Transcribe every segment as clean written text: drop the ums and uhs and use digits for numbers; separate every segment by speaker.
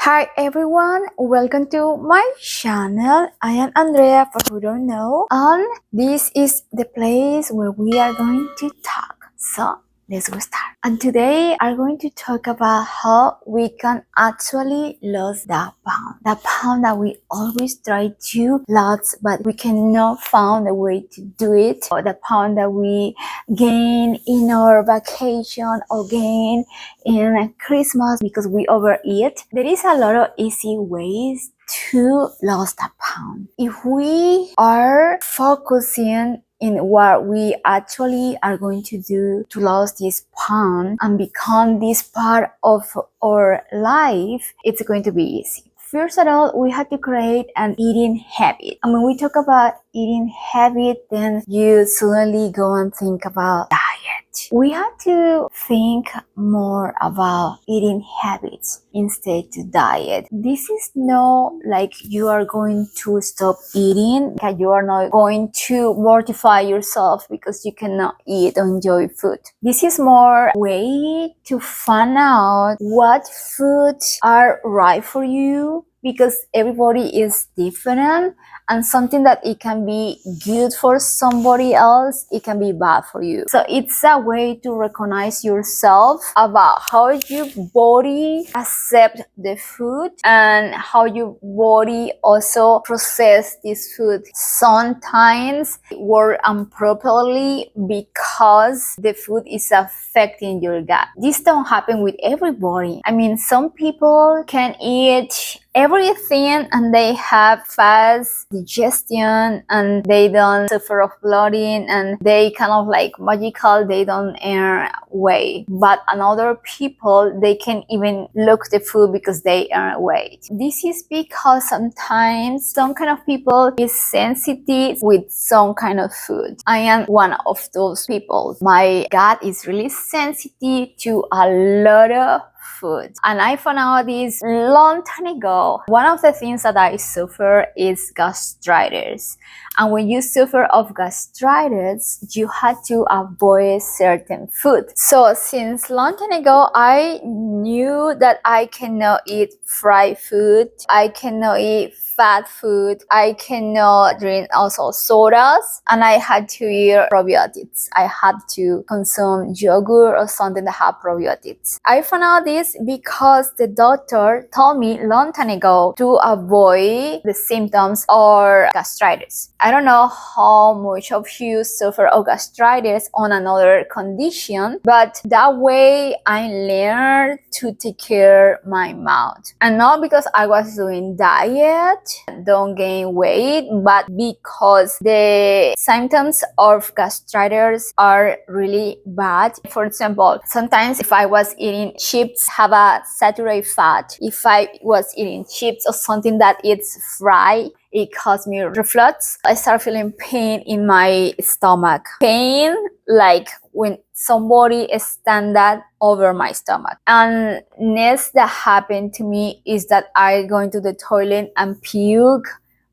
Speaker 1: Hi everyone, welcome to my channel. I am Andrea, for who don't know, and this is the place where we are going to talk. So let's go start. And today I'm going to talk about how we can actually lose that pound that we always try to lose, but we cannot find a way to do it, or the pound that we gain in our vacation or gain in Christmas because we overeat. There is a lot of easy ways to lose that pound. If we are focusing in what we actually are going to do to lose this pound and become this part of our life, it's going to be easy. First of all, we have to create an eating habit. And when we talk about eating habit, then you suddenly go and think about diet. We have to think more about eating habits instead to diet. This is not like you are going to stop eating, that you are not going to mortify yourself because you cannot eat or enjoy food. This is more way to find out what foods are right for you, because everybody is different, and something that it can be good for somebody else, it can be bad for you. So it's a way to recognize yourself about how your body accepts the food and how your body also process this food. Sometimes it works improperly because the food is affecting your gut. This don't happen with everybody. I mean, some people can eat everything and they have fast digestion and they don't suffer of bloating and they kind of like magical, they don't earn weight. But another people, they can even look the food because they earn weight. This is because sometimes some kind of people is sensitive with some kind of food. I am one of those people. My gut is really sensitive to a lot of food, and I found out this long time ago. One of the things that I suffer is gastritis, and when you suffer of gastritis, you have to avoid certain food. So since long time ago, I knew that I cannot eat fried food, I cannot eat fat food, I cannot drink also sodas, and I had to eat probiotics. I had to consume yogurt or something that had probiotics. I found out this because the doctor told me long time ago to avoid the symptoms or gastritis. I don't know how much of you suffer of gastritis on another condition, but that way I learned to take care of my mouth. And not because I was doing diet, don't gain weight, but because the symptoms of gastritis are really bad. For example, sometimes if I was eating chips, have a saturated fat. If I was eating chips or something that is fried, it caused me reflux. I start feeling pain in my stomach. Pain like when somebody stand that over my stomach. And next that happened to me is that I go into the toilet and puke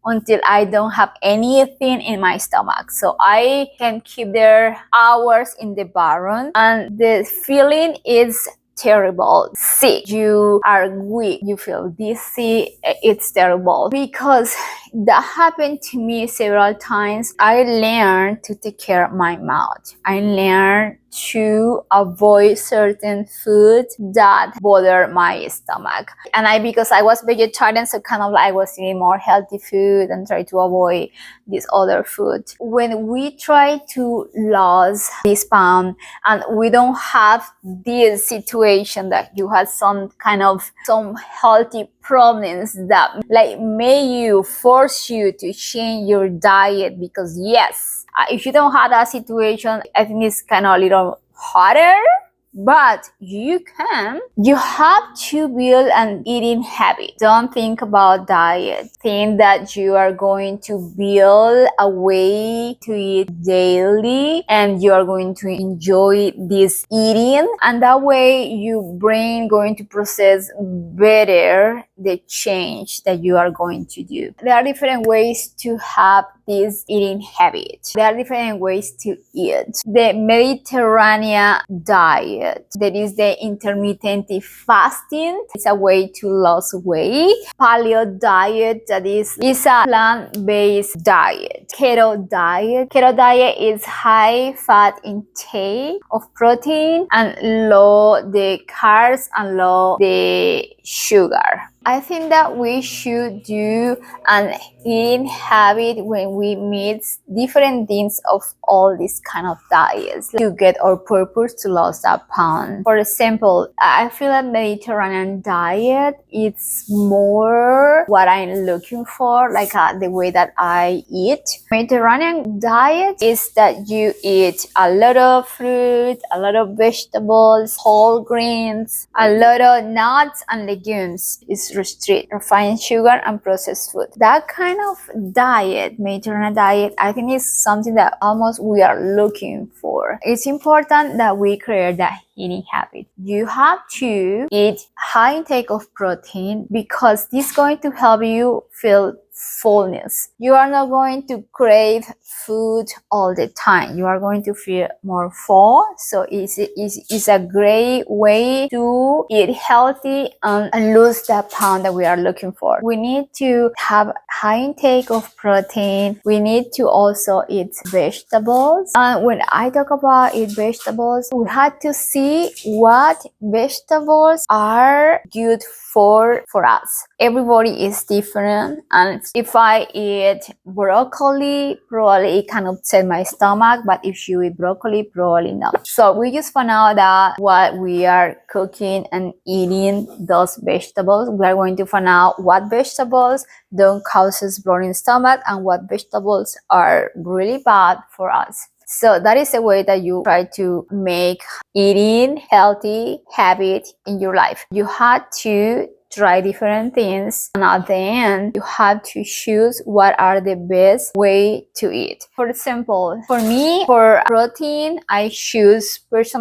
Speaker 1: until I don't have anything in my stomach. So I can keep there hours in the bathroom, and the feeling is terrible. Sick, you are weak, you feel dizzy, it's terrible. Because that happened to me several times, I learned to take care of my mouth. I learned to avoid certain food that bother my stomach. And because I was vegetarian, so kind of like I was eating more healthy food and try to avoid this other food. When we try to lose this pound and we don't have this situation that you had some healthy problems that like may force you to change your diet, because yes, if you don't have that situation, I think it's kind of a little harder, but you have to build an eating habit. Don't think about diet. Think that you are going to build a way to eat daily and you are going to enjoy this eating, and that way your brain going to process better the change that you are going to do. There are different ways to have this eating habit. There are different ways to eat. The Mediterranean diet, that is the intermittent fasting. It's a way to lose weight. Paleo diet, that is a plant-based diet. Keto diet. Keto diet is high fat intake of protein and low the carbs and low the sugar. I think that we should do an eating habit when we mix different things of all these kind of diets to get our purpose to lose that pound. For example, I feel that Mediterranean diet it's more what I'm looking for, like the way that I eat. Mediterranean diet is that you eat a lot of fruit, a lot of vegetables, whole grains, a lot of nuts and legumes. It's restrict refined sugar and processed food. That kind of diet, Mediterranean diet, I think is something that almost we are looking for. It's important that we create that eating habit. You have to eat high intake of protein because this is going to help you feel fullness. You are not going to crave food all the time. You are going to feel more full. So it's a great way to eat healthy and lose that pound that we are looking for. We need to have high intake of protein. We need to also eat vegetables. And when I talk about eat vegetables, we have to see what vegetables are good for us. Everybody is different, and if I eat broccoli, probably it can upset my stomach, but if you eat broccoli, probably not. So we just found out that while we are cooking and eating those vegetables, we are going to find out what vegetables don't cause us bloating stomach and what vegetables are really bad for us. So that is a way that you try to make eating healthy habit in your life. You have to try different things, and at the end you have to choose what are the best way to eat. For example, for me, for protein, I choose breast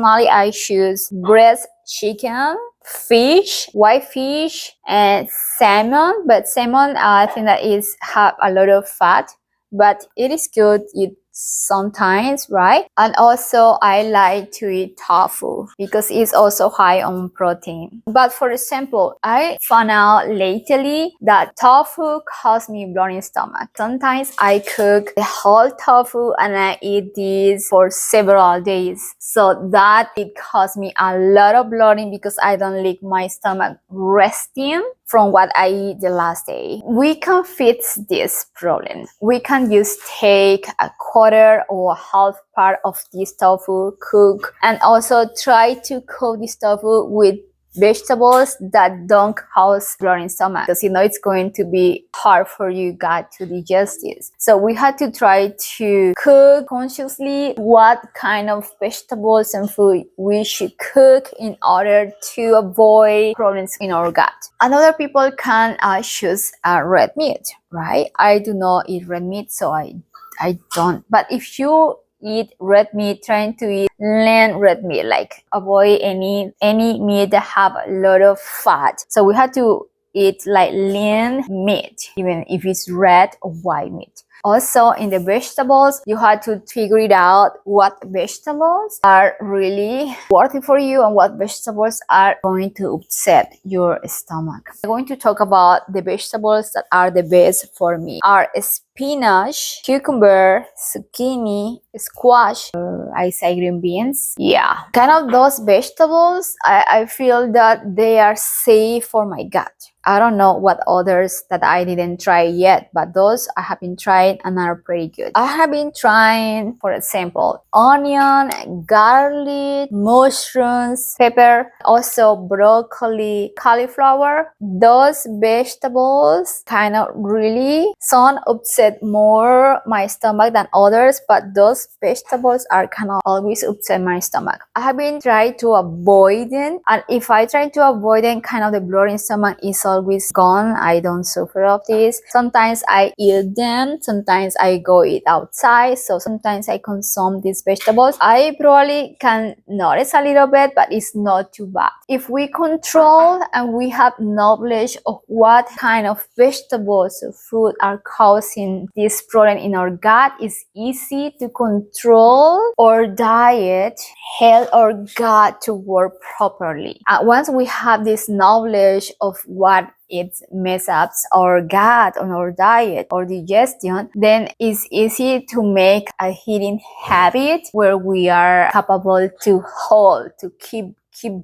Speaker 1: chicken, fish, white fish, and salmon. But salmon, I think that is have a lot of fat, but it is good eat sometimes, right? And also I like to eat tofu because it's also high on protein. But for example, I found out lately that tofu causes me bloating stomach. Sometimes I cook the whole tofu and I eat this for several days, so that it causes me a lot of bloating because I don't like my stomach resting from what I eat the last day. We can fix this problem. We can just take a quarter or half part of this tofu, cook, and also try to cook this tofu with vegetables that don't cause bloating stomach, because you know it's going to be hard for you gut to digest this. So we had to try to cook consciously what kind of vegetables and food we should cook in order to avoid problems in our gut. And other people can choose red meat, right? I do not eat red meat, so I don't. But if you eat red meat, trying to eat lean red meat, like avoid any meat that have a lot of fat. So we had to eat like lean meat, even if it's red or white meat. Also, in the vegetables, you had to figure it out what vegetables are really worthy for you and what vegetables are going to upset your stomach. I'm going to talk about the vegetables that are the best for me. Are spinach, cucumber, zucchini, squash, I say green beans. Yeah, kind of those vegetables, I feel that they are safe for my gut. I don't know what others that I didn't try yet, but those I have been trying and are pretty good. I have been trying, for example, onion, garlic, mushrooms, pepper, also broccoli, cauliflower. Those vegetables kind of really, some upset more my stomach than others, but those vegetables are kind of always upset my stomach. I have been trying to avoid them, and if I try to avoid them, kind of the bloating stomach is always gone. I don't suffer of this. Sometimes I eat them, sometimes I go eat outside, so sometimes I consume these vegetables. I probably can notice a little bit, but it's not too bad. If we control and we have knowledge of what kind of vegetables or fruit are causing this problem in our gut, it's easy to control our diet, help our gut to work properly. Once we have this knowledge of what it messes up our gut on our diet or digestion, then it's easy to make a eating habit where we are capable to hold, to keep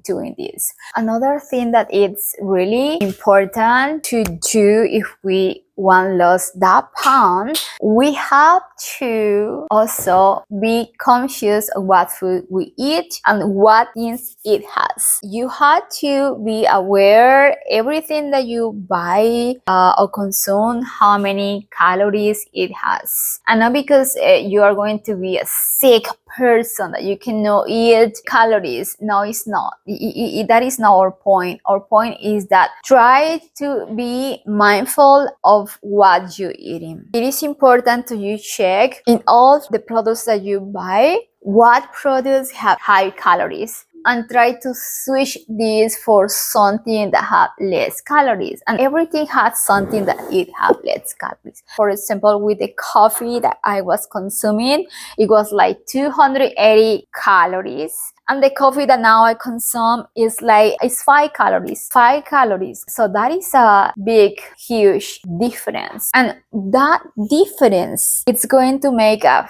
Speaker 1: doing this. Another thing that it's really important to do if we want to lose that pound, we have to also be conscious of what food we eat and what things it has. You have to be aware everything that you buy or consume, how many calories it has. And not because you are going to be a sick person that you cannot eat calories. No, it's not. That is not our point. Our point is that try to be mindful of what you're eating. It is important to you check in all the products that you buy what products have high calories, and try to switch these for something that have less calories. And everything has something that it have less calories. For example, with the coffee that I was consuming, it was like 280 calories. And the coffee that now I consume is 5 calories. 5 calories. So that is a big, huge difference. And that difference, it's going to make a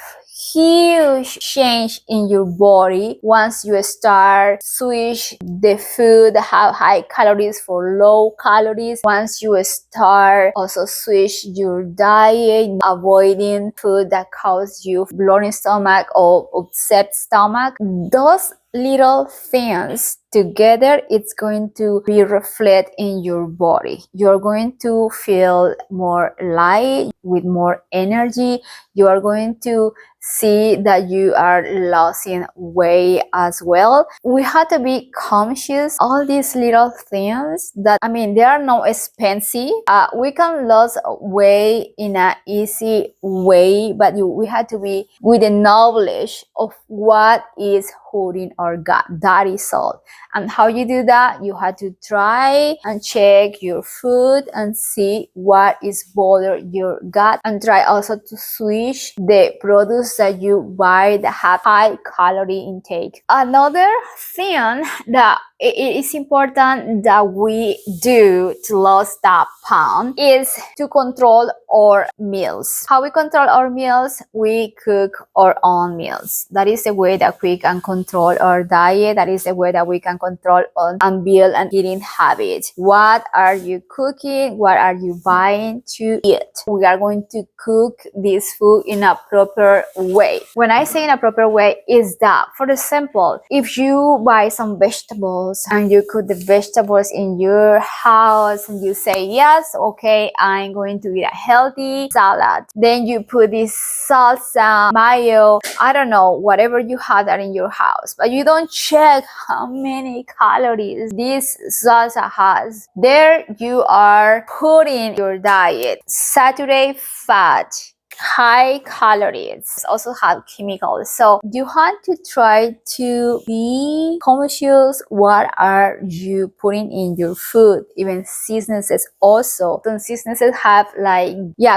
Speaker 1: huge change in your body once you start switch the food that have high calories for low calories. Once you start also switch your diet, avoiding food that cause you bloating stomach or upset stomach. Those little things together, it's going to be reflected in your body. You're going to feel more light, with more energy. You are going to see that you are losing weight as well. We have to be conscious all these little things that, they are not expensive. We can lose weight in an easy way, but we have to be with the knowledge of what is hurting our gut. That is all. And how you do that, you have to try and check your food and see what is bothering your gut, and try also to switch the products that you buy that have high calorie intake. Another thing that it is important that we do to lose that pound is to control our meals. How we control our meals? We cook our own meals. That is the way that we can control our diet. That is the way that we can control and build an eating habit. What are you cooking? What are you buying to eat? We are going to cook this food in a proper way. When I say in a proper way, is that, for example, if you buy some vegetables and you cook the vegetables in your house and you say, yes, okay, I'm going to eat a healthy salad. Then you put this salsa, mayo, I don't know, whatever you have that in your house, but you don't check how many calories this salsa has. There you are putting your diet saturated fat, high calories, also have chemicals. So you have to try to be conscious what are you putting in your food. Even seasonings also. Some seasonings have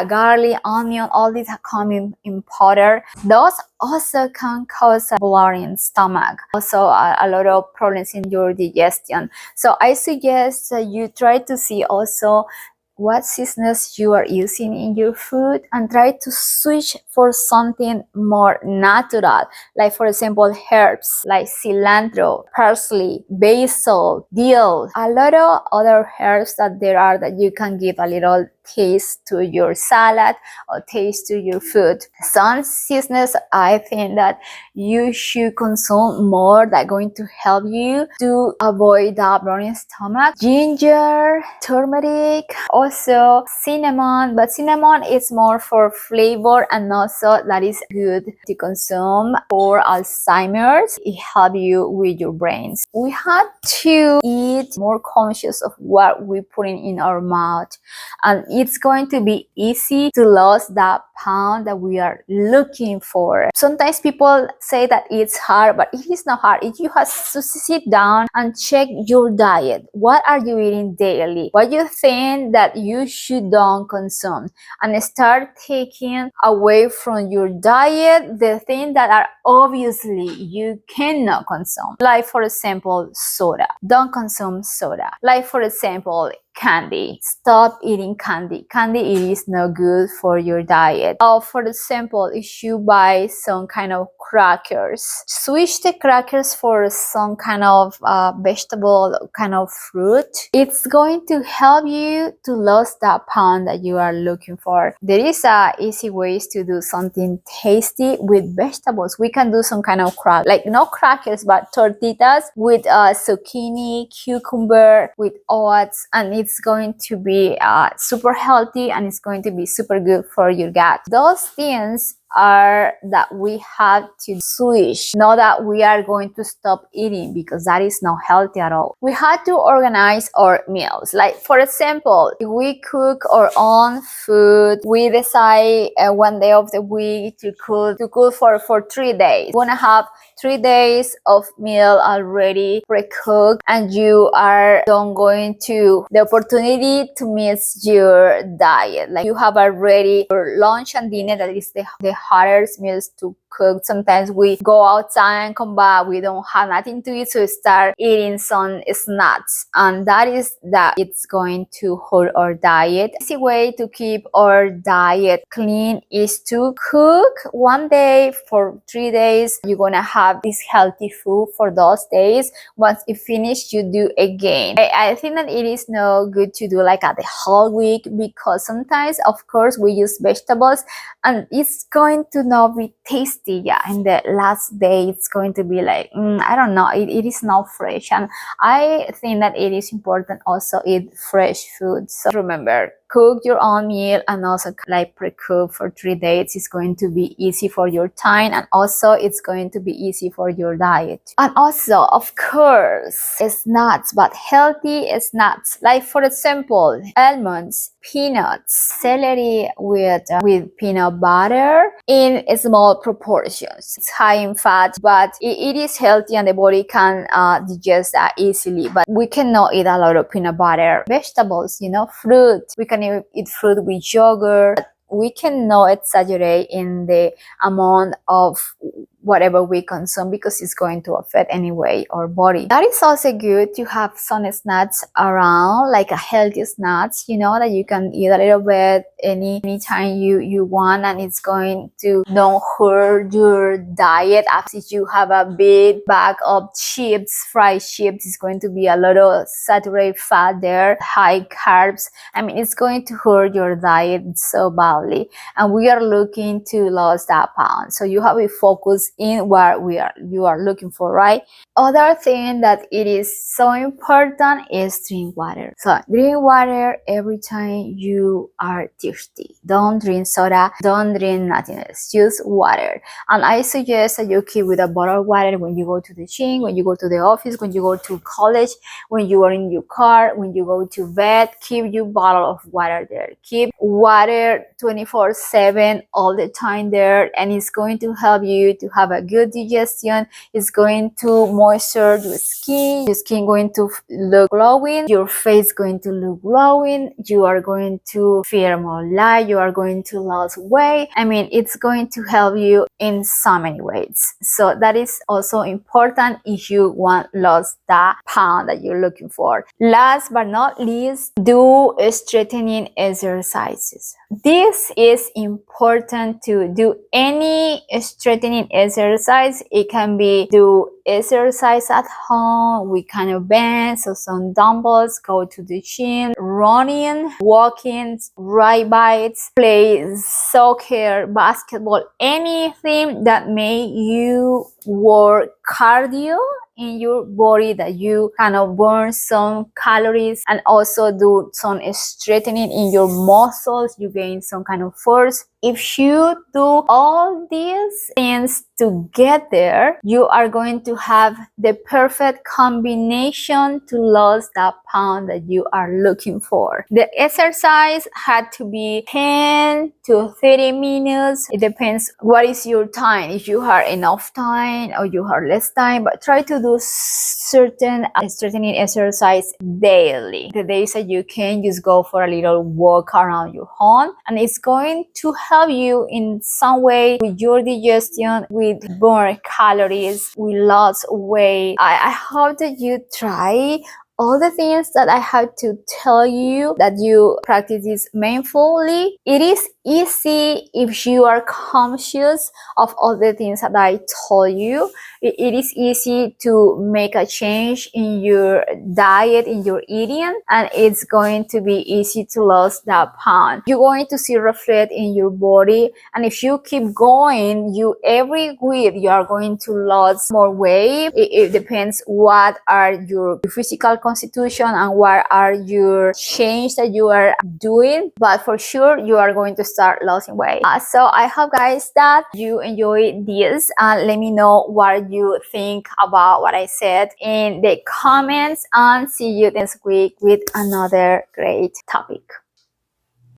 Speaker 1: garlic, onion, all these are coming in powder. Those also can cause a bloating stomach. Also a lot of problems in your digestion. So I suggest that you try to see also what seasonings you are using in your food, and try to switch for something more natural, like for example herbs like cilantro, parsley, basil, dill, a lot of other herbs that there are that you can give a little taste to your salad or taste to your food. Some seasonings, I think that you should consume more, that going to help you to avoid the bloating stomach. Ginger, turmeric, also cinnamon, but cinnamon is more for flavor, and also that is good to consume for Alzheimer's. It helps you with your brains. We have to eat more conscious of what we put in our mouth, and it's going to be easy to lose that pound that we are looking for. Sometimes people say that it's hard, but it is not hard. You have to sit down and check your diet. What are you eating daily? What you think that you should don't consume, and start taking away from your diet the things that are obviously you cannot consume. Like for example, soda. Don't consume soda. Like for example, candy. Stop eating candy. Candy is not good for your diet. Or for example, if you buy some kind of crackers, switch the crackers for some kind of vegetable, kind of fruit. It's going to help you to lose that pound that you are looking for. There is easy ways to do something tasty with vegetables. We can do some kind of like not crackers, but tortillas with zucchini, cucumber, with oats, and it's going to be super healthy, and it's going to be super good for your gut. Those things are that we have to switch, not that we are going to stop eating, because that is not healthy at all. We have to organize our meals. Like for example, if we cook our own food, we decide one day of the week to cook for 3 days. We want to have 3 days of meal already pre-cooked, and you are don't going to the opportunity to miss your diet. Like you have already your lunch and dinner, that is the hardest meals to cook. Sometimes we go outside and come back, we don't have nothing to eat, so start eating some snacks, and it's going to hurt our diet. Easy way to keep our diet clean is to cook one day for 3 days. You're gonna have this healthy food for those days. Once you finish, you do again. I think that it is not good to do like the whole week, because sometimes of course we use vegetables and it's going to not be tasty. Yeah, and the last day it's going to be like I don't know, it is not fresh, and I think that it is important also eat fresh food. So remember, cook your own meal, and also like pre-cook for 3 days. It's going to be easy for your time, and also it's going to be easy for your diet. And also of course snacks, but healthy snacks, like for example almonds, peanuts, celery with peanut butter in small proportions. It's high in fat, but it is healthy, and the body can digest that easily. But we cannot eat a lot of peanut butter. Vegetables, fruit, we can eat fruit with yogurt. We cannot exaggerate in the amount of whatever we consume, because it's going to affect anyway our body. That is also good to have some snacks around, like a healthy snacks, that you can eat a little bit anytime you want, and it's going to not hurt your diet. After you have a big bag of chips, fried chips, it's going to be a lot of saturated fat there, high carbs. I mean, it's going to hurt your diet so badly, and we are looking to lose that pound. So you have to focus in what you are looking for, right? Other thing that it is so important is drink water. So drink water every time you are thirsty. Don't drink soda, don't drink nothing else, just water. And I suggest that you keep with a bottle of water when you go to the gym, when you go to the office, when you go to college, when you are in your car, when you go to bed. Keep your bottle of water there. Keep water 24/7 all the time there, and it's going to help you to have a good digestion. It's going to moisture your skin going to look glowing, your face going to look glowing, you are going to feel more light, you are going to lose weight. I mean, it's going to help you in so many ways. So that is also important if you want lose that pound that you're looking for. Last but not least, do strengthening exercises. This is important to do any strengthening exercise exercise. It can be do exercise at home with kind of bands, so some dumbbells, go to the gym, running, walking, ride bikes, play soccer, basketball, anything that make you work cardio in your body, that you kind of burn some calories, and also do some strengthening in your muscles, you gain some kind of force. If you do all these things together, you are going to have the perfect combination to lose that pound that you are looking for. The exercise had to be 10 to 30 minutes. It depends what is your time, if you have enough time or you have less time, but try to do certain strengthening exercise daily. The days that you can, just go for a little walk around your home, and it's going to help you in some way with your digestion, with burn calories, with lots of weight. I hope that you try all the things that I have to tell you, that you practice this mindfully. It is easy if you are conscious of all the things that I told you. It is easy to make a change in your diet, in your eating, and it's going to be easy to lose that pound. You're going to see reflect in your body, and if you keep going, you every week you are going to lose more weight. It depends what are your physical constitution and what are your change that you are doing, but for sure you are going to start losing weight. So I hope, guys, that you enjoy this, and let me know what you think about what I said in the comments, and see you next week with another great topic.